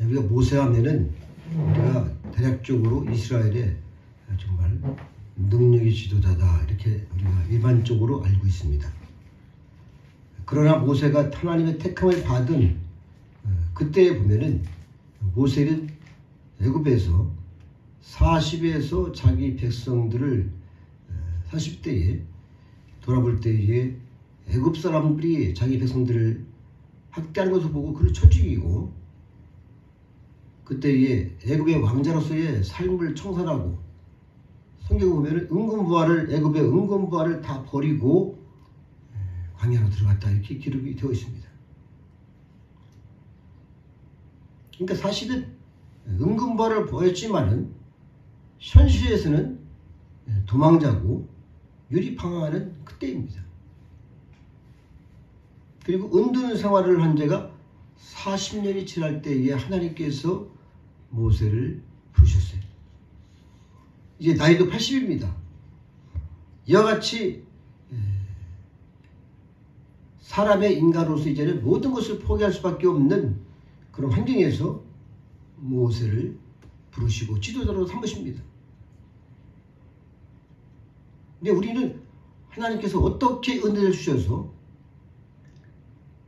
우리가 모세하면은 우리가 대략적으로 이스라엘의 정말 능력의 지도자다 이렇게 우리가 일반적으로 알고 있습니다. 그러나 모세가 하나님의 택함을 받은 그때에 보면은 모세는 애굽에서 40에서 자기 백성들을 40대에 돌아볼 때에 애굽 사람들이 자기 백성들을 학대하는 것을 보고 그를 쳐 죽이고 그때에 애굽의 왕자로서의 삶을 청산하고 성경에 보면 은금부화를 애굽의 은금부화를 다 버리고 광야로 들어갔다 이렇게 기록이 되어 있습니다. 그러니까 사실은 은금부화를 보였지만은 현실에서는 도망자고 유리방황하는 그때입니다. 그리고 은둔 생활을 한 지가 40년이 지날 때에 하나님께서 모세를 부르셨어요. 이제 나이도 80입니다. 이와 같이 사람의 인간으로서 이제는 모든 것을 포기할 수밖에 없는 그런 환경에서 모세를 부르시고 지도자로 삼으십니다. 근데 우리는 하나님께서 어떻게 은혜를 주셔서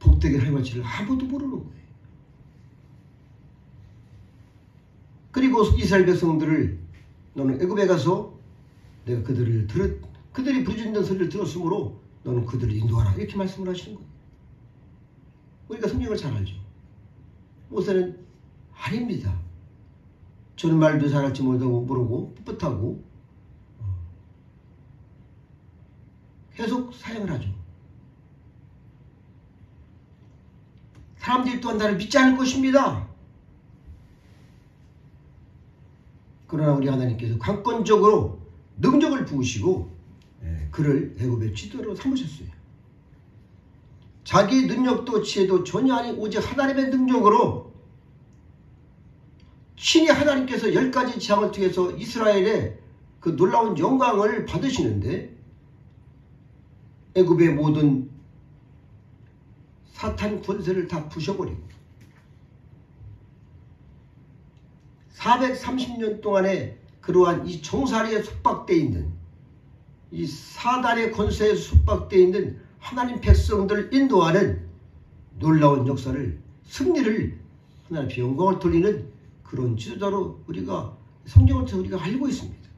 복되게 할지를 아무도 모르는 거예요. 그리고 이스라엘 백성들을 너는 애굽에 가서 내가 그들이 부르짖는 소리를 들었으므로 너는 그들을 인도하라 이렇게 말씀을 하시는 거예요. 우리가 성경을 잘 알죠. 모세는 아닙니다. 저는 말도 잘할지 모르고 풋풋하고 계속 사역을 하죠. 사람들이 또한 나를 믿지 않을 것입니다. 그러나 우리 하나님께서 강권적으로 능력을 부으시고 그를 애굽의 지도자로 삼으셨어요. 자기 능력도 지혜도 전혀 아닌 오직 하나님의 능력으로 친히 하나님께서 10가지 재앙을 통해서 이스라엘의 그 놀라운 영광을 받으시는데 애굽의 모든 사탄 권세를 다 부셔버리고 430년 동안에 그러한 이 정사리에 속박되어 있는 이 사단의 권세에 속박되어 있는 하나님 백성들을 인도하는 놀라운 역사를 승리를 하나님의 영광을 돌리는 그런 지도자로 우리가 성경을 통해서 우리가 알고 있습니다.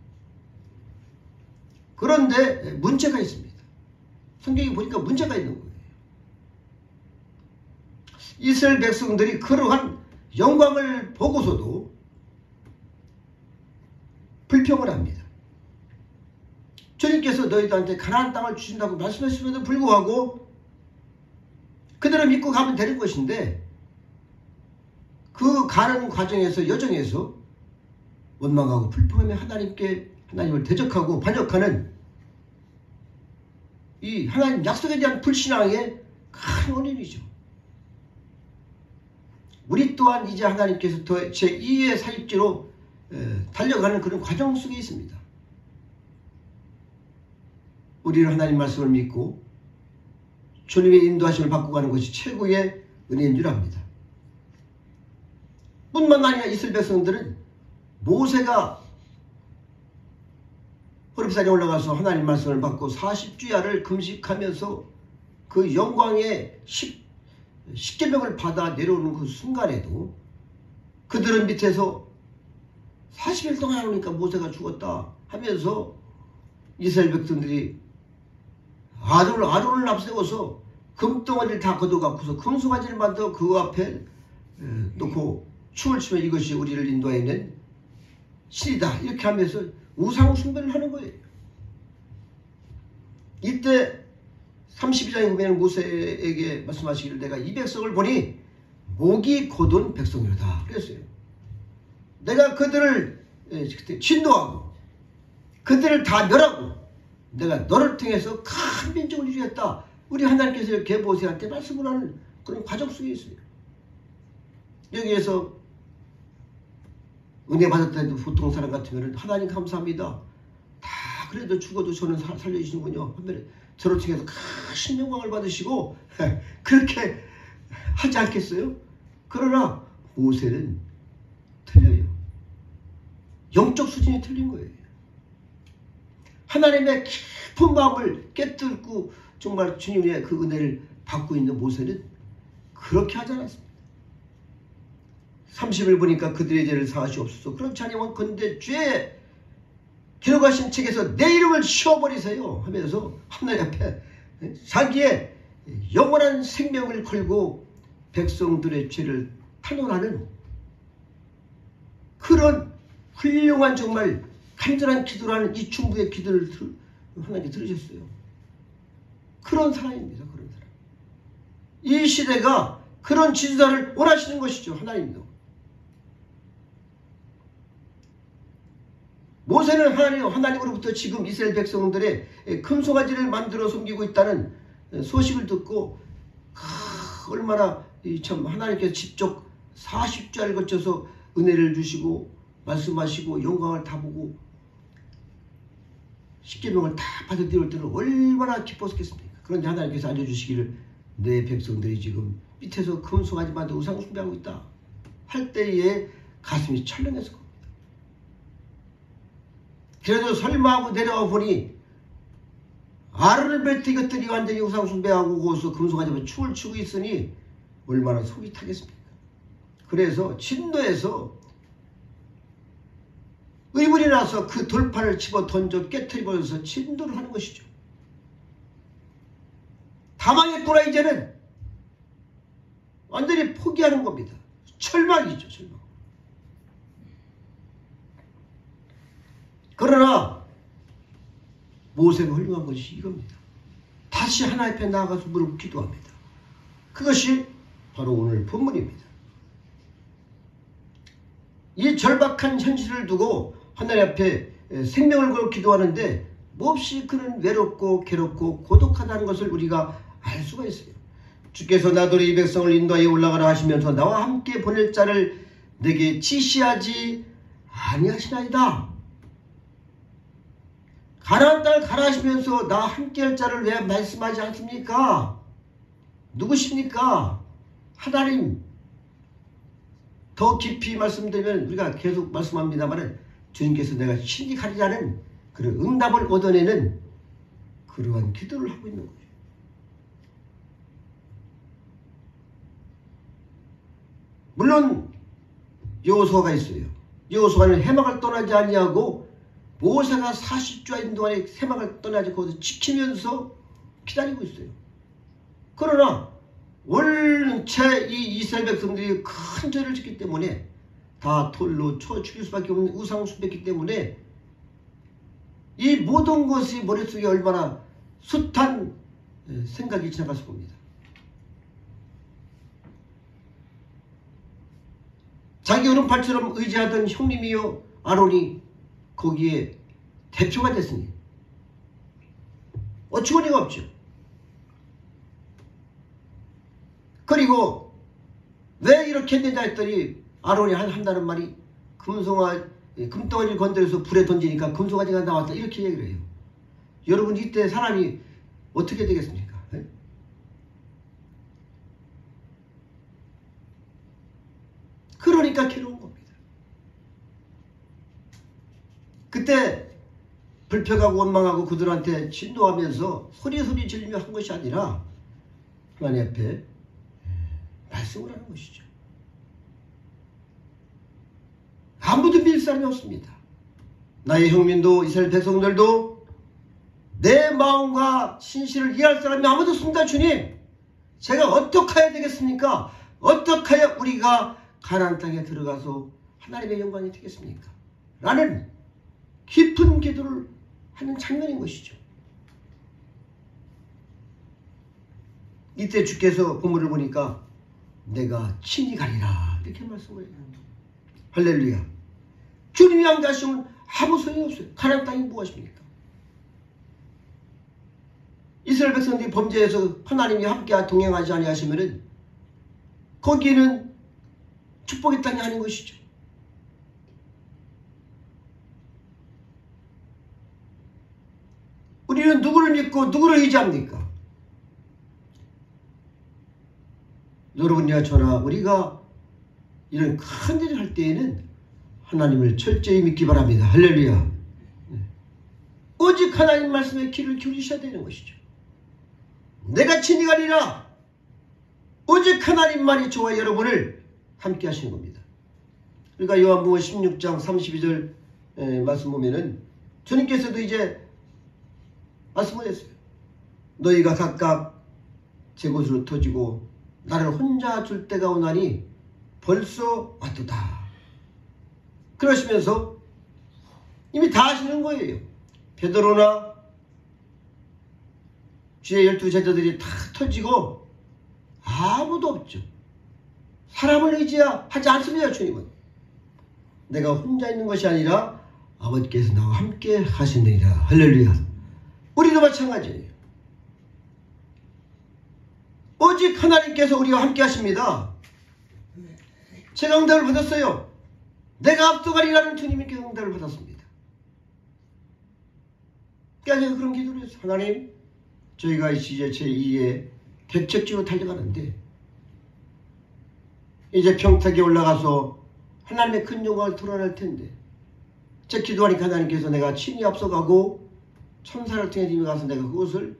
그런데 문제가 있습니다. 성경에 보니까 문제가 있는 거예요. 이스라엘 백성들이 그러한 영광을 보고서도 불평을 합니다. 주님께서 너희들한테 가나안 땅을 주신다고 말씀하시면서 불구하고 그대로 믿고 가면 되는 것인데 그 가는 과정에서 여정에서 원망하고 불평하며 하나님을 대적하고 반역하는 이 하나님 약속에 대한 불신앙의 큰 원인이죠. 우리 또한 이제 하나님께서 더 제2의 사입지로 달려가는 그런 과정 속에 있습니다. 우리는 하나님 말씀을 믿고 주님의 인도하심을 받고 가는 것이 최고의 은혜인 줄 압니다. 뿐만 아니라 이스라엘 백성들은 모세가 호렙산에 올라가서 하나님 말씀을 받고 40주야를 금식하면서 그 영광의 십계명을 받아 내려오는 그 순간에도 그들은 밑에서 40일 동안 하니까 모세가 죽었다 하면서 이스라엘 백성들이 아론을 앞세워서 금덩어리를 다 걷어갖고서 금송아지를 만들어 그 앞에 놓고 춤을 추며 이것이 우리를 인도하는 신이다 이렇게 하면서 우상 숭배를 하는 거예요. 이때 32장에 보면 모세에게 말씀하시기를 내가 이 백성을 보니 목이 곧은 백성이로다 그랬어요. 내가 그들을 진노하고 그들을 다 멸하고 내가 너를 통해서 큰 민족을 이루겠다. 우리 하나님께서 이렇게 모세한테 말씀을 하는 그런 과정 속에 있어요. 여기에서 은혜 받았다 해도 보통 사람 같으면 하나님 감사합니다. 다 그래도 죽어도 저는 살려주시는군요. 저를 통해서 큰 영광을 받으시고 그렇게 하지 않겠어요? 그러나 모세는 틀려요. 영적 수준이 틀린 거예요. 하나님의 깊은 마음을 깨뚫고 정말 주님의 그 은혜를 받고 있는 모세는 그렇게 하지 않았습니다. 30을 보니까 그들의 죄를 사하시옵소서. 그렇지 않으면 근데 죄에 기록하신 책에서 내 이름을 씌워버리세요 하면서 하나님 앞에 자기의 영원한 생명을 걸고 백성들의 죄를 탄원하는 그런 훌륭한 정말 간절한 기도를 하는 이 충부의 기도를 하나님께 들으셨어요. 그런 사람입니다. 그런 사람. 이 시대가 그런 지도자를 원하시는 것이죠. 하나님도. 모세는 하나님으로부터 지금 이스라엘 백성들의 금송아지를 만들어 섬기고 있다는 소식을 듣고 얼마나 참 하나님께서 직접 40주를 거쳐서 은혜를 주시고 말씀하시고 영광을 다 보고 십계명을 다 받아들일 때는 얼마나 기뻤겠습니까? 그런데 하나님께서 알려주시기를 내 백성들이 지금 밑에서 금송아지 만들어 우상 숭배하고 있다 할 때에 가슴이 철렁했을 겁니다. 그래도 설마 하고 내려와 보니 아르벨트 이것들이 완전히 우상 숭배하고 거기서 금송아지만 춤을 추고 있으니 얼마나 속이 타겠습니까? 그래서 진노에서 의문이 나서 그 돌판을 집어 던져 깨트려버려서 진노를 하는 것이죠. 다 망했구나 이제는 완전히 포기하는 겁니다. 철망이죠. 철망. 그러나 모세가 훌륭한 것이 이겁니다. 다시 하나님 앞에 나아가서 무릎 기도합니다. 그것이 바로 오늘 본문입니다. 이 절박한 현실을 두고 하나님 앞에 생명을 걸고 기도하는데 몹시 그는 외롭고 괴롭고 고독하다는 것을 우리가 알 수가 있어요. 주께서 나더러 이 백성을 인도하여 올라가라 하시면서 나와 함께 보낼 자를 내게 지시하지 아니하시나이다. 가나안 땅을 가라 하시면서 나와 함께 할 자를 왜 말씀하지 않습니까? 누구십니까? 하나님. 더 깊이 말씀드리면 우리가 계속 말씀합니다만 주님께서 내가 친히 가리라는 그런 응답을 얻어내는 그러한 기도를 하고 있는 거예요. 물론 여호수아가 있어요. 여호수아는 해막을 떠나지 아니하고 모세가 40주인 동안에 해막을 떠나지 거기서 지키면서 기다리고 있어요. 그러나 원체 이 이스라엘 백성들이 큰 죄를 짓기 때문에 다 돌로 쳐 죽일 수밖에 없는 우상 숭배했기 때문에 이 모든 것이 머릿속에 얼마나 숱한 생각이 지나갔을 겁니다. 자기 오른팔처럼 의지하던 형님이요 아론이 거기에 대표가 됐으니 어처구니가 없죠. 그리고 왜 이렇게 했느냐 했더니 아론이 한다는 말이 금덩어리를 건드려서 불에 던지니까 금송아지가 나왔다 이렇게 얘기를 해요. 여러분 이때 사람이 어떻게 되겠습니까? 네? 그러니까 괴로운 겁니다. 그때 불평하고 원망하고 그들한테 진노하면서 소리 지르며 한 것이 아니라 하나님 앞에 말씀을 하는 것이죠. 아무도 믿을 사람이 없습니다. 나의 형민도 이스라엘 백성들도 내 마음과 신실을 이해할 사람이 아무도 없습니다. 주님, 제가 어떻게 해야 되겠습니까? 어떻게 해야 우리가 가나안 땅에 들어가서 하나님의 영광이 되겠습니까? 라는 깊은 기도를 하는 장면인 것이죠. 이때 주께서 본문을 보니까 내가 친히 가리라 이렇게 말씀을 해요. 할렐루야. 주님이 안 가시면 아무 소용이 없어요. 가나안 땅이 무엇입니까? 이스라엘 백성들이 범죄해서 하나님이 함께 동행하지 아니하시면은 거기에는 축복의 땅이 아닌 것이죠. 우리는 누구를 믿고 누구를 의지합니까? 여러분이나 저나 우리가 이런 큰 일을 할 때에는 하나님을 철저히 믿기 바랍니다. 할렐루야. 오직 하나님 말씀에 귀를 기울이셔야 되는 것이죠. 내가 친히 가리라. 오직 하나님만이 저와 여러분을 함께 하시는 겁니다. 그러니까 요한복음 16장 32절 말씀 보면은 주님께서도 이제 말씀을 했어요. 너희가 각각 제 곳으로 터지고 나를 혼자 줄 때가 오나니 벌써 왔도다. 그러시면서 이미 다 하시는 거예요. 베드로나 주의 12 제자들이 다 터지고 아무도 없죠. 사람을 의지하지 않습니다. 주님은 내가 혼자 있는 것이 아니라 아버지께서 나와 함께 하시느니라. 할렐루야. 우리도 마찬가지예요. 오직 하나님께서 우리와 함께 하십니다. 제가 응답을 받았어요. 내가 앞서가리라는 주님께 응답을 받았습니다. 그러니까 제가 그런 기도를 했어요. 하나님, 저희가 이제 제2의 개척지로 달려가는데 이제 평택에 올라가서 하나님의 큰 영광을 드러낼 텐데 제 기도하니까 하나님께서 내가 친히 앞서가고 천사를 통해 님이 가서 내가 그곳을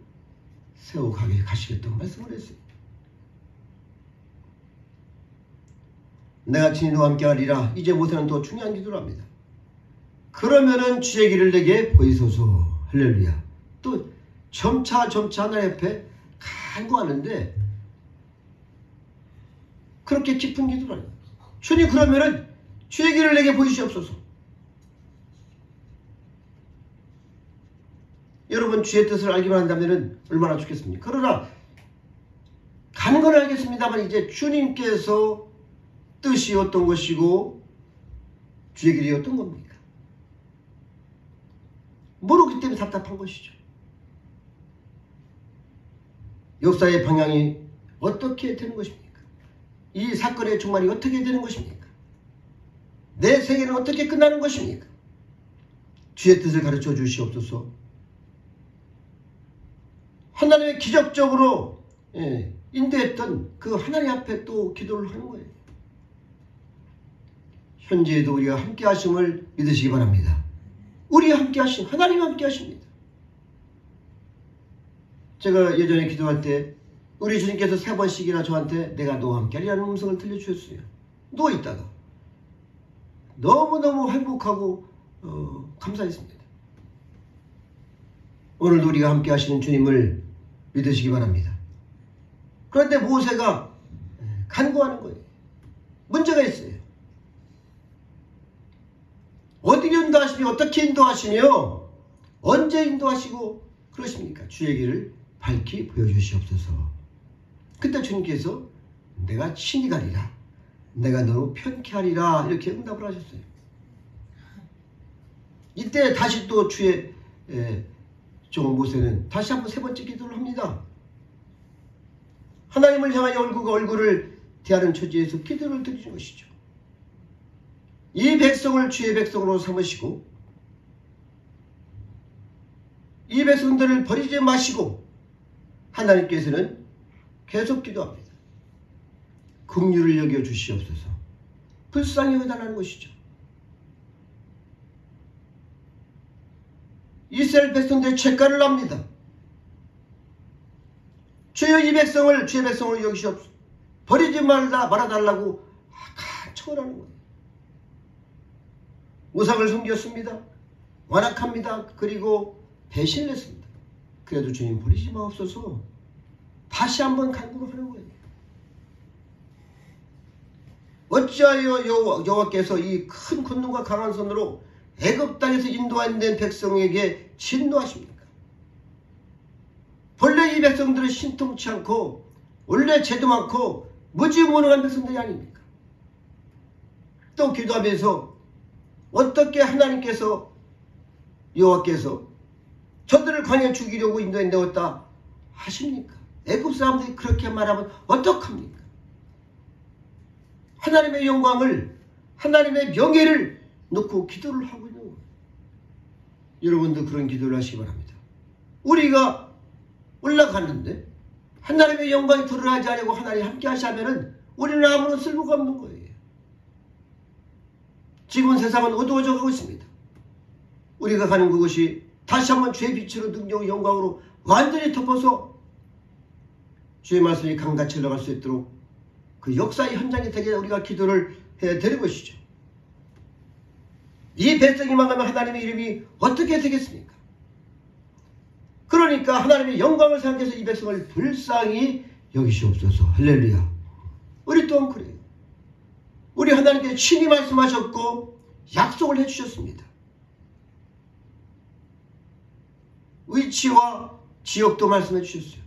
세워가게 가시겠다고 말씀을 했어요. 내가 친히 너와 함께 하리라. 이제 모세는 더 중요한 기도를 합니다. 그러면은 주의 길을 내게 보이소서. 할렐루야. 또 점차 하나님 옆에 간구하는데 그렇게 깊은 기도를 해요. 주님, 그러면은 주의 길을 내게 보이시옵소서. 여러분, 주의 뜻을 알기만 한다면 얼마나 좋겠습니까? 그러나 가는 건 알겠습니다만 이제 주님께서 뜻이 어떤 것이고 주의 길이 어떤 겁니까? 모르기 때문에 답답한 것이죠. 역사의 방향이 어떻게 되는 것입니까? 이 사건의 종말이 어떻게 되는 것입니까? 내 생애는 어떻게 끝나는 것입니까? 주의 뜻을 가르쳐 주시옵소서. 하나님의 기적적으로 인도했던 그 하나님 앞에 또 기도를 하는 거예요. 현재에도 우리가 함께 하심을 믿으시기 바랍니다. 우리와 함께 하심, 하나님 함께 하십니다. 제가 예전에 기도할 때 우리 주님께서 3번씩이나 저한테 내가 너와 함께 하리라는 음성을 들려주셨어요. 누워있다가 너무너무 행복하고 감사했습니다. 오늘도 우리가 함께 하시는 주님을 믿으시기 바랍니다. 그런데 모세가 간구하는 거예요. 문제가 있어요. 어디로 인도하시며 어떻게 인도하시며 언제 인도하시고 그러십니까? 주의 길을 밝히 보여주시옵소서. 그때 주님께서 내가 친히 가리라. 내가 너로 편케 하리라. 이렇게 응답을 하셨어요. 이때 다시 또 주의 종 모세는 다시 한번 3번째 기도를 합니다. 하나님을 향하여 얼굴을 대하는 처지에서 기도를 드리는 것이죠. 이 백성을 주의 백성으로 삼으시고 이 백성들을 버리지 마시고 하나님께서는 계속 기도합니다. 긍휼을 여겨 주시옵소서. 불쌍히 여겨달라는 것이죠. 이스라엘 백성들의 죄가를 합니다. 주여 이 백성을 주의 백성으로 여기시옵소서. 버리지 말아달라고 청원하는 거예요. 우상을 섬겼습니다. 완악합니다. 그리고 배신을 했습니다. 그래도 주님 버리지 마옵소서. 다시 한번 간구를 하는 거예요. 어찌하여 여호와께서 이 큰 권능과 강한 손으로 애굽 땅에서 인도한 백성에게 진노하십니까? 본래 이 백성들은 신통치 않고 원래 죄도 많고 무지무능한 백성들이 아닙니까? 또 기도하면서 어떻게 하나님께서 여호와께서 저들을 광야에 죽이려고 인도에 내었다 하십니까? 애굽 사람들이 그렇게 말하면 어떡합니까? 하나님의 영광을 하나님의 명예를 놓고 기도를 하고 있는 거예요. 여러분도 그런 기도를 하시기 바랍니다. 우리가 올라갔는데 하나님의 영광이 드러나지 않고 하나님 함께 하시면은 우리는 아무런 쓸모가 없는 거예요. 지금 세상은 어두워져 가고 있습니다. 우리가 가는 그곳이 다시 한번 주의 빛으로 능력과 영광으로 완전히 덮어서 주의 말씀이 강같이 흘러갈 수 있도록 그 역사의 현장이 되게 우리가 기도를 해야 되는 것이죠. 이 백성이 망하면 하나님의 이름이 어떻게 되겠습니까? 그러니까 하나님의 영광을 생각해서 이 백성을 불쌍히 여기시옵소서. 할렐루야. 우리 또한 그래요. 우리 하나님께서 친히 말씀하셨고 약속을 해주셨습니다. 위치와 지역도 말씀해 주셨어요.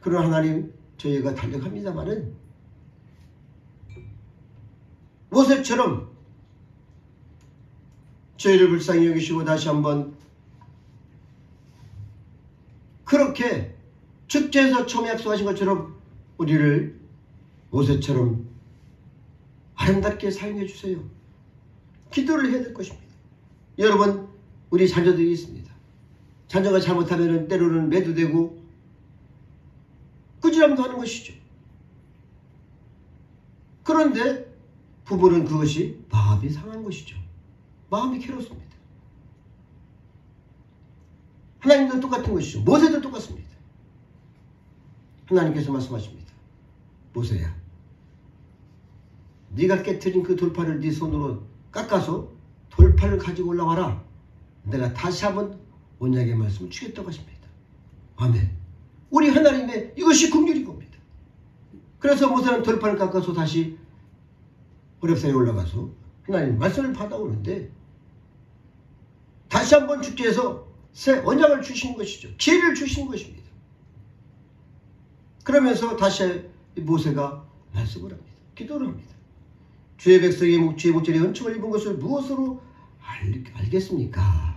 그러나 하나님 저희가 달력합니다마는 모세처럼 저희를 불쌍히 여기시고 다시 한번 그렇게 축제에서 처음 약속하신 것처럼 우리를 모세처럼 아름답게 사용해 주세요. 기도를 해야 될 것입니다. 여러분, 우리 자녀들이 있습니다. 자녀가 잘못하면 때로는 매도되고 꾸지람도 하는 것이죠. 그런데 부모는 그것이 마음이 상한 것이죠. 마음이 괴롭습니다. 하나님도 똑같은 것이죠. 모세도 똑같습니다. 하나님께서 말씀하십니다. 모세야, 네가 깨트린 그 돌판을 네 손으로 깎아서 돌판을 가지고 올라와라. 내가 다시 한번 언약의 말씀을 주겠다고 하십니다. 아멘. 우리 하나님의 이것이 긍휼인 겁니다. 그래서 모세는 돌판을 깎아서 다시 호렙산에 올라가서 하나님 말씀을 받아오는데 다시 한번 주께서 새 언약을 주신 것이죠. 기회를 주신 것입니다. 그러면서 다시 모세가 말씀을 합니다. 기도를 합니다. 주의 백성이 주의 목전에 은총을 입은 것을 무엇으로 알겠습니까?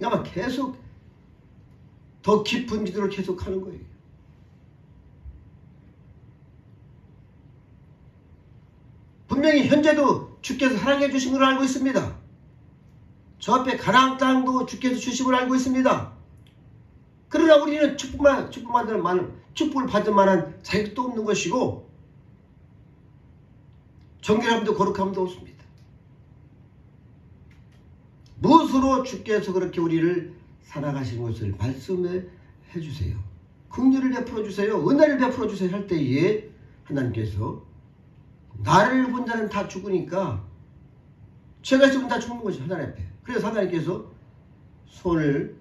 아마 계속 더 깊은 기도를 계속하는 거예요. 분명히 현재도 주께서 사랑해 주신 걸 알고 있습니다. 저 앞에 가나안 땅도 주께서 주신 걸 알고 있습니다. 그러나 우리는 축복을 받을 만한 자격도 없는 것이고 정결함도 거룩함도 없습니다. 무엇으로 주께서 그렇게 우리를 살아가신 것을 말씀해 주세요. 긍휼을 베풀어 주세요. 은혜를 베풀어 주세요 할 때에 하나님께서 나를 본 자는 다 죽으니까 죄가 있으면 다 죽는 것이 하나님 앞에. 그래서 하나님께서 손을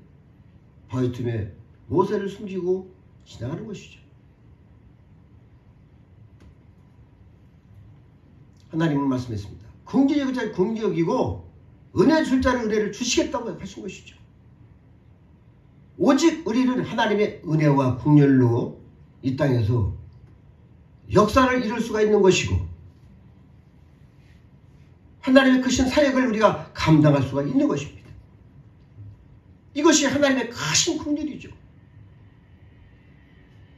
바위 틈에 모세를 숨기고 지나가는 것이죠. 하나님은 말씀했습니다. 긍휼히 여길 자를 긍휼히 여기고 은혜 줄 자를 은혜를 주시겠다고 하신 것이죠. 오직 우리는 하나님의 은혜와 긍휼로 이 땅에서 역사를 이룰 수가 있는 것이고 하나님의 크신 사역을 우리가 감당할 수가 있는 것입니다. 이것이 하나님의 크신 긍휼이죠.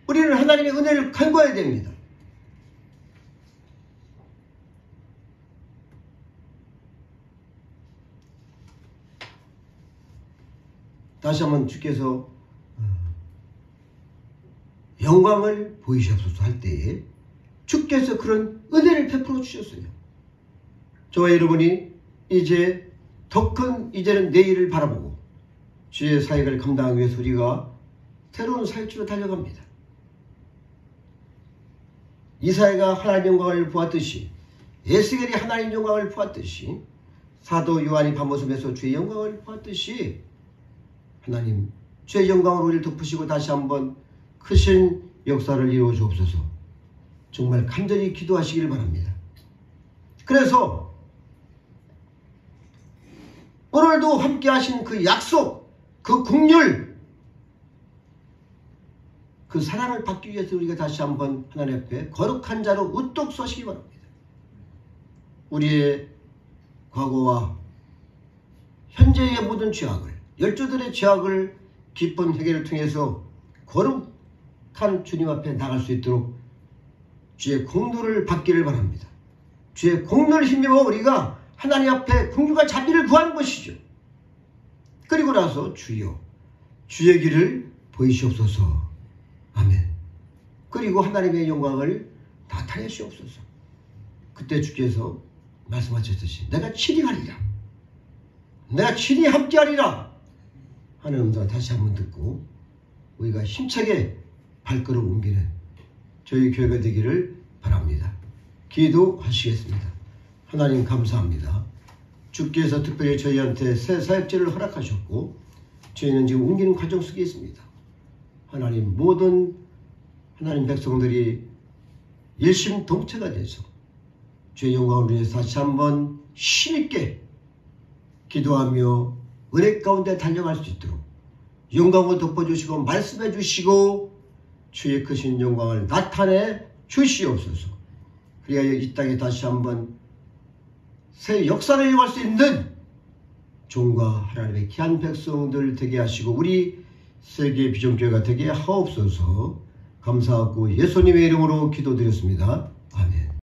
우리는 하나님의 은혜를 간구해야 됩니다. 다시 한번 주께서 영광을 보이시옵소서 할 때에 주께서 그런 은혜를 베풀어 주셨어요. 저와 여러분이 이제 더 큰 이제는 내일을 바라보고 주의 사역을 감당하기 위해서 우리가 새로운 사역지로 달려갑니다. 이사야가 하나님의 영광을 보았듯이 에스겔이 하나님의 영광을 보았듯이 사도 요한이 밤모섬에서 주의 영광을 보았듯이 하나님 주의 영광으로 우리를 덮으시고 다시 한번 크신 역사를 이루어 주옵소서. 정말 간절히 기도하시기를 바랍니다. 그래서 오늘도 함께 하신 그 약속, 그 긍휼, 그 사랑을 받기 위해서 우리가 다시 한번 하나님 앞에 거룩한 자로 우뚝 서시기 바랍니다. 우리의 과거와 현재의 모든 죄악을, 열조들의 죄악을 기쁜 회개를 통해서 거룩한 주님 앞에 나갈 수 있도록 주의 공로를 받기를 바랍니다. 주의 공로를 힘입어 우리가 하나님 앞에 긍휼과 자비를 구하는 것이죠. 그리고 나서 주여 주의 길을 보이시옵소서. 아멘. 그리고 하나님의 영광을 나타내시옵소서. 그때 주께서 말씀하셨듯이 내가 친히 가리라, 내가 친히 함께하리라 하는 음성을 다시 한번 듣고 우리가 힘차게 발걸음 옮기는 저희 교회가 되기를 바랍니다. 기도하시겠습니다. 하나님 감사합니다. 주께서 특별히 저희한테 새 사역제를 허락하셨고 저희는 지금 옮기는 과정 속에 있습니다. 하나님, 모든 하나님 백성들이 일심동체가 돼서 주의 영광을 위해서 다시 한번 힘있게 기도하며 은혜 가운데 달려갈 수 있도록 영광을 덮어주시고 말씀해 주시고 주의 크신 영광을 나타내 주시옵소서. 그리하여 이 땅에 다시 한번 새 역사를 이어갈 수 있는 종과 하나님의 귀한 백성들 되게 하시고 우리 세계 비전교회가 되게 하옵소서. 감사하고 예수님의 이름으로 기도드렸습니다. 아멘.